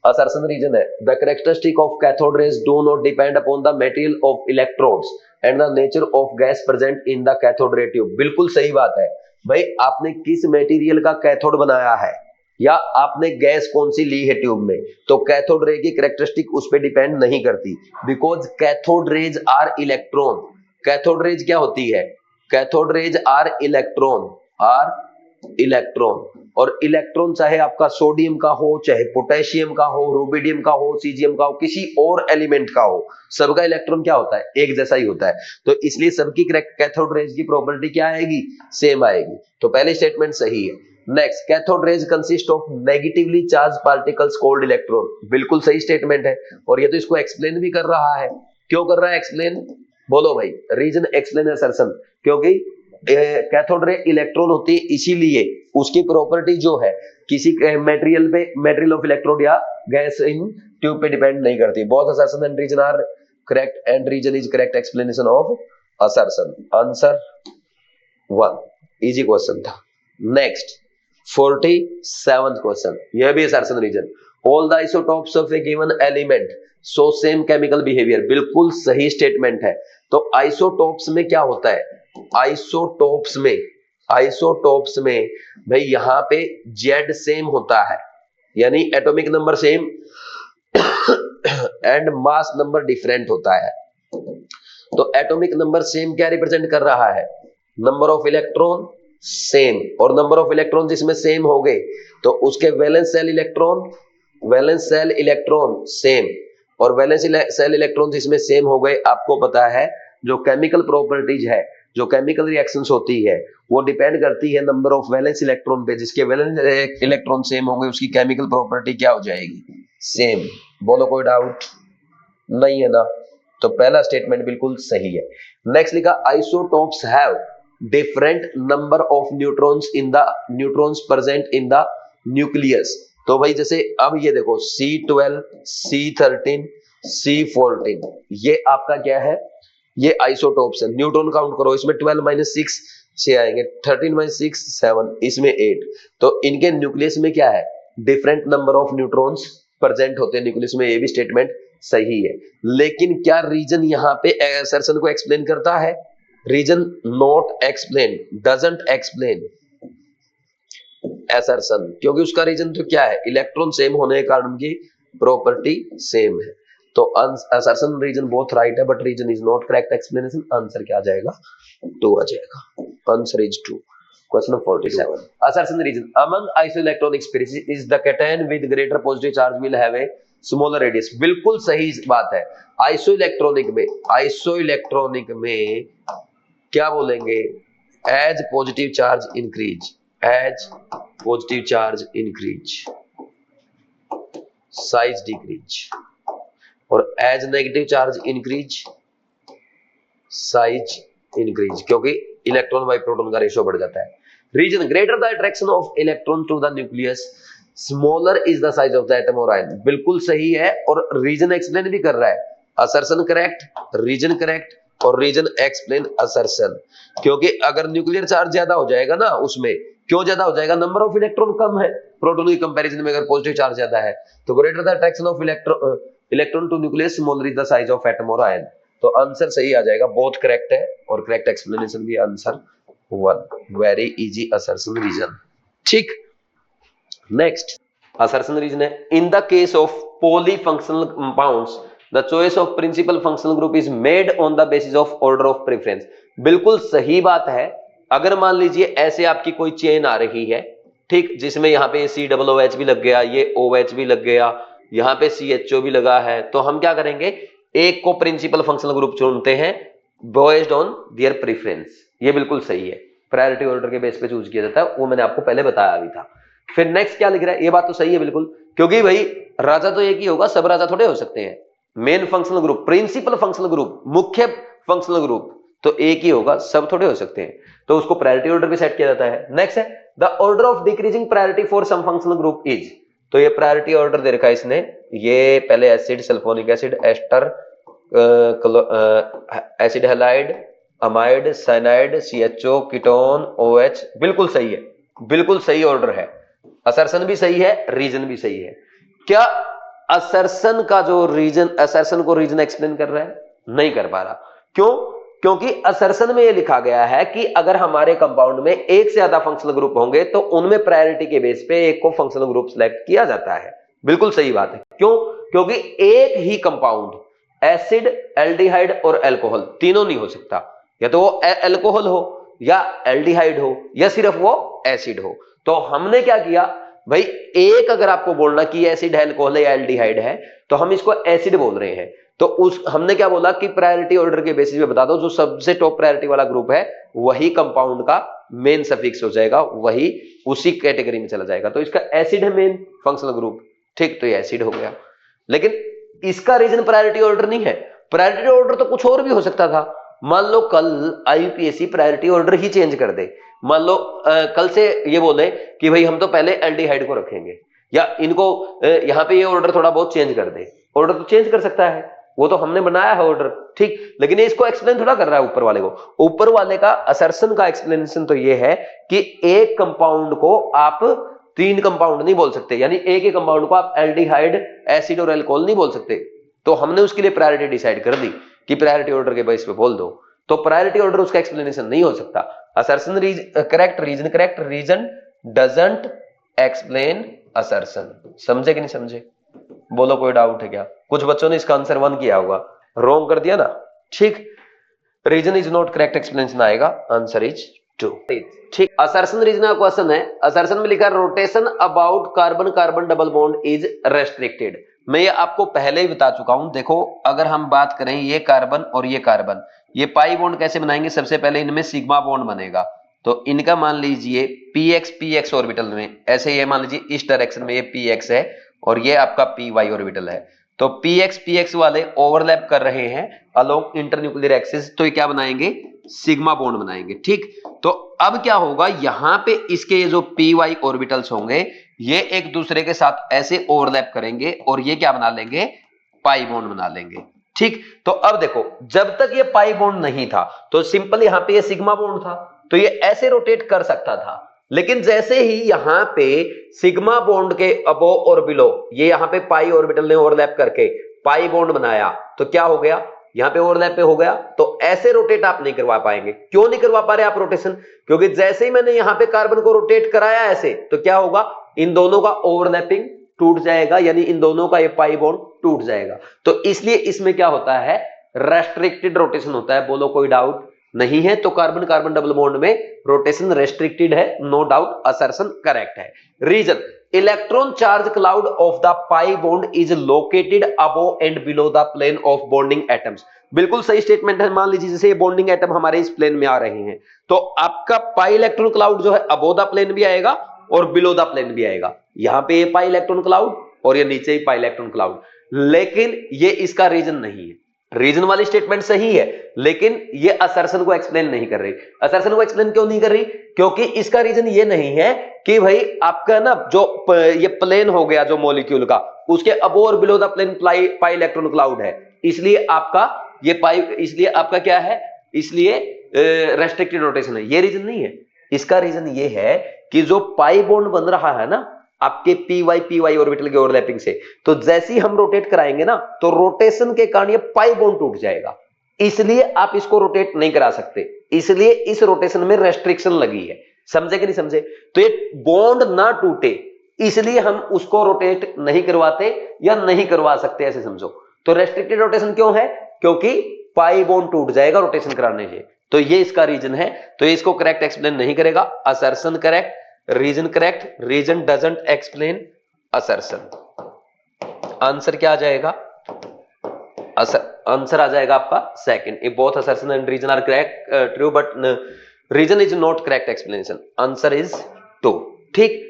Assertion reason है the characteristic of cathode rays do not depend upon the material of electrodes and the nature of gas present in the cathode ray tube. बिल्कुल सही बात है भाई, आपने किस material का कैथोड बनाया है या आपने गैस कौन सी ली है ट्यूब में, तो कैथोड रे की कैरेक्टरिस्टिक उस पर डिपेंड नहीं करती, because cathode rays are electron. Cathode rays क्या होती है? कैथोड रेज आर इलेक्ट्रॉन और इलेक्ट्रॉन चाहे आपका सोडियम का हो, चाहे पोटेशियम का हो, रुबिडियम का हो, सीजियम का हो, किसी और एलिमेंट का हो, सबका इलेक्ट्रॉन क्या होता है? एक जैसा ही होता है। तो इसलिए सबकी कैथोड रेज की प्रॉपर्टी क्या आएगी? सेम आएगी। तो पहले स्टेटमेंट सही है। Next, cathode rays consist of negatively charge particles called electron. बिल्कुल सही स्टेटमेंट है और ये तो इसको एक्सप्लेन भी कर रहा है। क्यों कर रहा है एक्सप्लेन? बोलो भाई, रीजन एक्सप्लेन असर्शन, क्योंकि कैथोड रे इलेक्ट्रॉन होती है, इसीलिए उसकी प्रॉपर्टी जो है किसी मटेरियल ऑफ इलेक्ट्रोड या गैस इन ट्यूब पे डिपेंड नहीं करती। Both assertion and reason are correct and reason is correct explanation of assertion. Answer 1 easy question था। नेक्स्ट 47th क्वेश्चन, यह भी assertion reason. All the isotopes of a given element so same chemical behaviour. बिल्कुल सही statement है। तो isotopes में क्या होता है? आइसोटोप्स में भाई यहां पे जेड सेम होता है, यानी atomic number same and mass number different होता है। तो एटॉमिक नंबर सेम क्या रिप्रेजेंट कर रहा है? नंबर ऑफ इलेक्ट्रॉन सेम, और नंबर ऑफ इलेक्ट्रॉन जिसमें सेम हो गए तो उसके वैलेंस सेल इलेक्ट्रॉन सेम, और वैलेंस सेल इलेक्ट्रॉन जिसमें सेम हो गए, आपको पता है जो केमिकल प्रॉपर्टीज है, जो केमिकल रिएक्शंस होती है, वो डिपेंड करती है नंबर ऑफ वैलेंस इलेक्ट्रॉन पे। जिसके वैलेंस इलेक्ट्रॉन सेम होंगे उसकी केमिकल प्रॉपर्टी क्या हो जाएगी? सेम। बोलो, कोई डाउट नहीं है ना? तो पहला स्टेटमेंट बिल्कुल सही है। नेक्स्ट लिखा isotopes have different number of neutrons present in the nucleus. तो भाई जैसे अब ये देखो C12, C13, C14, ये आपका क्या है? ये आइसोटोप्स है। न्यूट्रॉन काउंट करो, इसमें 12 - 6 6 आएंगे, 13 - 6 7, इसमें 8। तो इनके न्यूक्लियस में क्या है? Different number of neutrons present होते हैं न्यूक्लियस में। ये भी स्टेटमेंट सही है। लेकिन क्या रीजन यहाँ पे असर्शन को एक्सप्लेन करता है? Reason not explain, doesn't explain assertion, क्योंकि उसका रीजन तो क्या है? इलेक्ट्रॉन सेम होने के कारण की प्रॉपर्टी सेम है। तो असर्शन रीजन बोथ राइट है, but reason is not correct explanation. Answer क्या आ जाएगा? 2 आ जाएगा। Answer is 2। Question 47, assertion reason among isoelectronic species is the cation with greater positive charge will have a smaller radius। बिल्कुल सही बात है। आइसोइलेक्ट्रॉनिक में क्या बोलेंगे? As positive charge increase size decrease, और as negative charge increase size increase, क्योंकि electron by proton का रेशियो बढ़ जाता है। Reason greater the attraction of electron to the nucleus smaller is the size of the atom और ion. बिल्कुल सही है और रीजन एक्सप्लेन भी कर रहा है। असर्शन करेक्ट, रीजन करेक्ट, और रीजन एक्सप्लेन असर्शन। क्योंकि अगर न्यूक्लियर चार्ज ज्यादा हो जाएगा ना, उसमें क्यों ज्यादा हो जाएगा? नंबर ऑफ इलेक्ट्रॉन कम है प्रोटॉन की कंपैरिजन में, अगर पॉजिटिव चार्ज ज्यादा है तो greater the attraction of electron to nucleus smaller is the size of atom और आयन। तो आंसर सही आ जाएगा, बोथ करेक्ट है और करेक्ट एक्सप्लेनेशन भी। Answer 1 very easy assertion reason. ठीक, नेक्स्ट असर्शन रीजन है in the case of polyfunctional compounds the choice of principal functional group is made on the basis of order of preference. बिल्कुल सही बात है। अगर मान लीजिए ऐसे आपकी कोई चेन आ रही है, ठीक, जिसमें यहाँ पे COOH भी लग गया, ये OH भी लग गया, यहाँ पे CHO भी लगा है, तो हम क्या करेंगे? एक को प्रिंसिपल फंक्शनल ग्रुप चुनते हैं बेस्ड ऑन देयर प्रेफरेंस। ये बिल्कुल सही है, प्रायोरिटी ऑर्डर के बेस पे चूज किया जाता है, वो मैंने आपको पहले बताया भी था। फिर नेक्स्ट क्या लिख रहा है? ये बात तो सही है बिल्कुल, क्योंकि भाई राजा तो एक ही होगा, सब राजा थोड़े हो सकते हैं। Main functional group, principal functional group, मुख्य फंक्शनल ग्रुप तो एक ही होगा, सब थोड़े हो सकते हैं, तो उसको प्रायोरिटी ऑर्डर भी सेट किया जाता है। नेक्स्ट है the order of decreasing priority for some functional group is. तो ये प्रायोरिटी ऑर्डर दे रखा है इसने, ये पहले acid, sulphonic acid, ester, acid halide, amide, cyanide, CHO, ketone, OH। बिल्कुल सही है, बिल्कुल सही ऑर्डर है। असर्शन भी सही है, रीजन भी सही है। क्या असर्शन का जो रीजन, असर्शन को रीजन एक्सप्लेन कर रहा है, नहीं कर पा रहा। क्यों? क्योंकि असर्शन में यह लिखा गया है कि अगर हमारे कंपाउंड में एक से ज्यादा फंक्शनल ग्रुप होंगे तो उनमें प्रायोरिटी के बेस पे एक को फंक्शनल ग्रुप सिलेक्ट किया जाता है। बिल्कुल सही बात है। क्यों? क्योंकि एक ही कंपाउंड एसिड, एल्डिहाइड और अल्कोहल तीनों नहीं हो सकता, या तो वो अल्कोहल हो या एल्डिहाइड हो या सिर्फ वो एसिड हो। तो हमने क्या किया भाई, एक अगर आपको बोलना कि एसिड है, अल्कोहल है या एल्डिहाइड है तो हम इसको एसिड बोल रहे हैं, तो उस हमने क्या बोला कि प्रायोरिटी ऑर्डर के बेसिस पे बता दो, जो सबसे टॉप प्रायोरिटी वाला ग्रुप है वही कंपाउंड का मेन सफिक्स हो जाएगा, वही उसी कैटेगरी में चला जाएगा। तो इसका एसिड है मेन फंक्शनल ग्रुप, ठीक, तो ये एसिड हो गया। लेकिन इसका रीजन प्रायोरिटी ऑर्डर नहीं है। प्रायोरिटी ऑर्डर तो कुछ और भी हो सकता था। मान लो कल आईयूपीएसी प्रायोरिटी ऑर्डर ही चेंज कर दे, मान लो कल से ये बोले कि भाई हम तो पहले एल्डिहाइड को रखेंगे, या इनको यहाँ पे ये ऑर्डर थोड़ा बहुत चेंज कर दे। ऑर्डर तो चेंज कर सकता है, वो तो हमने बनाया है ऑर्डर, ठीक, लेकिन ये इसको एक्सप्लेन थोड़ा कर रहा है ऊपर वाले को। ऊपर वाले का असर्शन का एक्सप्लेनेशन तो ये है कि एक कंपाउंड को आप तीन कंपाउंड नहीं बोल सकते, यानी एक ही कंपाउंड को आप एल्डिहाइड, एसिड और अल्कोहल नहीं बोल सकते। तो हमने उसके लिए प्रायोरिटी डिसाइड कर दी कि प्रायोरिटी ऑर्डर के बेस पे बोल दो, तो प्रायोरिटी ऑर्डर उसका एक्सप्लेनेशन नहीं हो सकता। Assertion correct, reason correct, reason doesn't explain assertion. समझे कि नहीं समझे? बोलो कोई डाउट है क्या? कुछ बच्चों ने इसका आंसर 1 किया होगा, रॉन्ग कर दिया ना, ठीक। Reason is not correct explanation आएगा, आंसर इज 2, ठीक। असर्शन रीजन का क्वेश्चन है, असर्शन में लिखा rotation about carbon carbon double bond is restricted. मैं ये आपको पहले ही बता चुका हूं। देखो अगर हम बात करें ये कार्बन और ये कार्बन, ये पाई बॉन्ड कैसे बनाएंगे? सबसे पहले इनमें सिग्मा बॉन्ड बनेगा, तो इनका मान लीजिए px ऑर्बिटल में, ऐसे ये मान लीजिए इस डायरेक्शन में ये px है और ये आपका py ऑर्बिटल है, तो px वाले ओवरलैप कर रहे हैं अलोंग इंटरन्यूक्लियर एक्सिस, तो ये क्या बनाएंगे? सिग्मा बॉन्ड बनाएंगे, ठीक। तो अब क्या होगा, यहां पे इसके ये जो py ऑर्बिटल्स होंगे ये एक दूसरे के साथ ऐसे ओवरलैप करेंगे और ये क्या बना लेंगे? पाई बॉन्ड बना लेंगे, ठीक। तो अब देखो, जब तक ये पाई बॉन्ड नहीं था तो सिंपल यहां पे ये सिग्मा बॉन्ड था, तो ये ऐसे रोटेट कर सकता था। लेकिन जैसे ही यहां पे सिग्मा बॉन्ड के अबो और बिलो, ये यहां पे पाई ऑर्बिटल ने ओवरलैप करके पाई बॉन्ड बनाया, तो क्या हो गया? यहां पे ओवरलैप पे हो गया, तो ऐसे रोटेट आप नहीं करवा पाएंगे। क्यों नहीं करवा पा रहे आप रोटेशन? क्योंकि जैसे ही मैंने यहां पे कार्बन को रोटेट कराया ऐसे, तो क्या होगा? इन दोनों का ओवरलैपिंग टूट जाएगा, यानी इन दोनों का ये पाई बॉन्ड टूट जाएगा। तो इसलिए इसमें क्या होता है? रेस्ट्रिक्टेड रोटेशन होता है। बोलो कोई डाउट नहीं है? तो कार्बन कार्बन डबल बॉन्ड में रोटेशन रेस्ट्रिक्टेड है, नो डाउट, असर्शन करेक्ट है। Reason, electron charge cloud of the pi bond is located above and below the plane of bonding atoms. बिल्कुल सही स्टेटमेंट है। मान लीजिए जैसे ये बॉन्डिंग एटम हमारे इस प्लेन में आ रहे हैं, तो आपका पाई इलेक्ट्रॉन क्लाउड जो है अबव द प्लेन भी आएगा और बिलो द प्लेन भी आएगा। यहां पे ये पाई इलेक्ट्रॉन क्लाउड और ये नीचे ही पाई इलेक्ट्रॉन क्लाउड, लेकिन ये इसका रीजन नहीं है। रीजन वाली स्टेटमेंट सही है, लेकिन ये असर्शन को एक्सप्लेन नहीं कर रही। असर्शन को एक्सप्लेन क्यों नहीं कर रही? क्योंकि इसका रीजन ये नहीं है कि भाई आपका ना जो ये प्लेन हो गया जो मॉलिक्यूल का, उसके अबो और below the plane pi electron cloud है, इसलिए आपका ये पाई, इसलिए आपका क्या है? इसलिए रेस्ट्रिक्टेड रोटेशन है। ये रीजन नहीं है। इसका रीजन ये है कि जो पाई बॉन्ड बन रहा है ना आपके py ऑर्बिटल के ओवरलैपिंग से, तो जैसे ही हम रोटेट कराएंगे ना, तो रोटेशन के कारण ये पाई बॉन्ड टूट जाएगा, इसलिए आप इसको रोटेट नहीं करा सकते। इसलिए इस रोटेशन में रेस्ट्रिक्शन लगी है। समझे कि नहीं समझे? तो ये बॉन्ड ना टूटे इसलिए हम उसको रोटेट नहीं करवाते या नहीं करवा सकते, ऐसे समझो। तो रेस्ट्रिक्टेड रोटेशन क्यों है? क्योंकि पाई बॉन्ड टूट जाएगा रोटेशन कराने से, तो ये इसका रीजन है। तो इसको करेक्ट एक्सप्लेन नहीं करेगा। Assertion correct, reason correct, reason doesn't explain assertion. Answer क्या आ जाएगा? आंसर आ जाएगा आपका second. If both assertion and reason are correct true but reason is not correct explanation, answer is 2, ठीक।